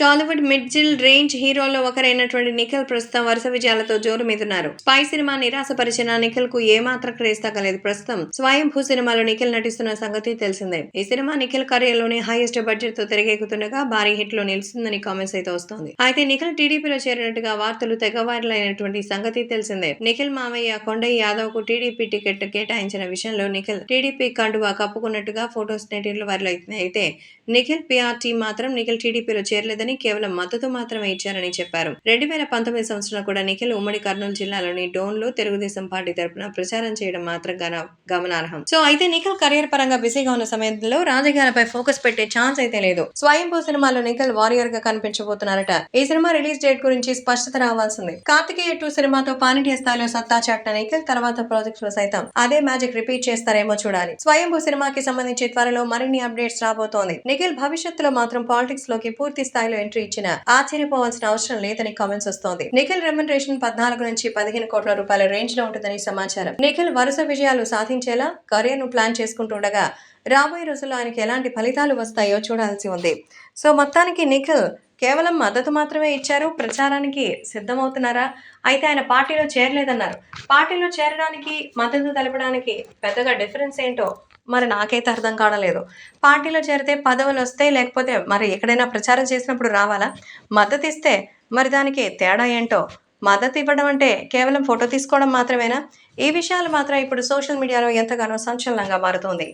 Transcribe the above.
Tollywood Midjil range హీరోల్లో ఒకరైనటువంటి Nikhil ప్రస్తుతం వరుస విజయాలతో జోరు మీదున్నారు. స్పై సినిమా నిరాశపరిచిన నిఖిల్ కు ఏమాత్రం క్రేజ్ తగ్గలేదు. ప్రస్తుతం స్వయంభూ సినిమాలో నిఖిల్ నటిస్తున్న సంగతి తెలిసిందే. ఈ సినిమా నిఖిల్ కెరీర్ లోనే హైయెస్ట్ బడ్జెట్ తో తెరకెక్కుతుండగా భారీ హిట్ లో నిలుస్తుందని కామెంట్స్ అయితే వస్తోంది. అయితే నిఖిల్ టీడీపీలో చేరినట్టుగా వార్తలు తెగ వైరల్ అయినటువంటి సంగతి తెలిసిందే. నిఖిల్ మావయ్య కొండయ్య యాదవ్ కు టీడీపీ టికెట్ కేటాయించిన విషయంలో నిఖిల్ టీడీపీ కండువా కప్పుకున్నట్టుగా ఫోటోస్ నెటింట్లో వైరల్ అవుతున్నాయి. అయితే నిఖిల్ పీఆర్ టీం మాత్రం నిఖిల్ టీడీపీలో చేరలేదని, కేవలం మద్దతు మాత్రమే ఇచ్చారని చెప్పారు. 2019 సంవత్సరంలో కూడా నిఖిల్ ఉమ్మడి కర్నూలు జిల్లాలోని డోన్లో తెలుగుదేశం పార్టీ తరపున ప్రచారం చేయడం మాత్రం గమనార్హం. సో అయితే నిఖిల్ కెరీర్ పరంగా బిజీగా ఉన్న సమయంలో రాజకీయాలపై ఫోకస్ పెట్టే ఛాన్స్ అయితే లేదు. స్వయంభూ సినిమాలో నిఖిల్ వారియర్ గా కనిపించబోతున్నారట. ఈ సినిమా రిలీజ్ డేట్ గురించి స్పష్టత రావాల్సింది. కార్తికేయ 2 సినిమాతో పానిటియ స్థాయిలో సత్తా చాటిన నిఖిల్ తర్వాత ప్రాజెక్ట్స్ లో సైతం అదే మ్యాజిక్ రిపీట్ చేస్తారేమో చూడాలి. స్వయంభూ సినిమాకి సంబంధించి త్వరలో మరిన్ని అప్డేట్స్ రాబోతోంది. నిఖిల్ భవిష్యత్తులో మాత్రం పాలిటిక్స్ లోకి పూర్తి స్థాయిలో ఎంట్రీ ఇచ్చిన ఆశ్చర్యపోవాల్సిన అవసరం లేదని కామెంట్స్ వస్తోంది. నిఖిల్ రెమ్యునరేషన్ 14 నుంచి 15 కోట్ల రూపాయల రేంజ్ లో ఉంటుందని సమాచారం. నిఖిల్ వరుస విజయాలు సాధించేలా కెరీర్ ను ప్లాన్ చేసుకుంటుండగా రాబోయే రోజుల్లో ఆయనకి ఎలాంటి ఫలితాలు వస్తాయో చూడాల్సి ఉంది. సో మొత్తానికి నిఖిల్ కేవలం మద్దతు మాత్రమే ఇచ్చారు. ప్రచారానికి సిద్ధమవుతున్నారా? అయితే ఆయన పార్టీలో చేరలేదన్నారు. పార్టీలో చేరడానికి మద్దతు తెలపడానికి పెద్దగా డిఫరెన్స్ ఏంటో మరి నాకైతే అర్థం కావలేదు. పార్టీలో చేరితే పదవులు వస్తాయి, లేకపోతే మరి ఎక్కడైనా ప్రచారం చేసినప్పుడు రావాలా? మద్దతు ఇస్తే మరి దానికి తేడా ఏంటో? మద్దతు ఇవ్వడం అంటే కేవలం ఫోటో తీసుకోవడం మాత్రమేనా? ఈ విషయాలు మాత్రం ఇప్పుడు సోషల్ మీడియాలో ఎంతగానో సంచలనంగా మారుతోంది.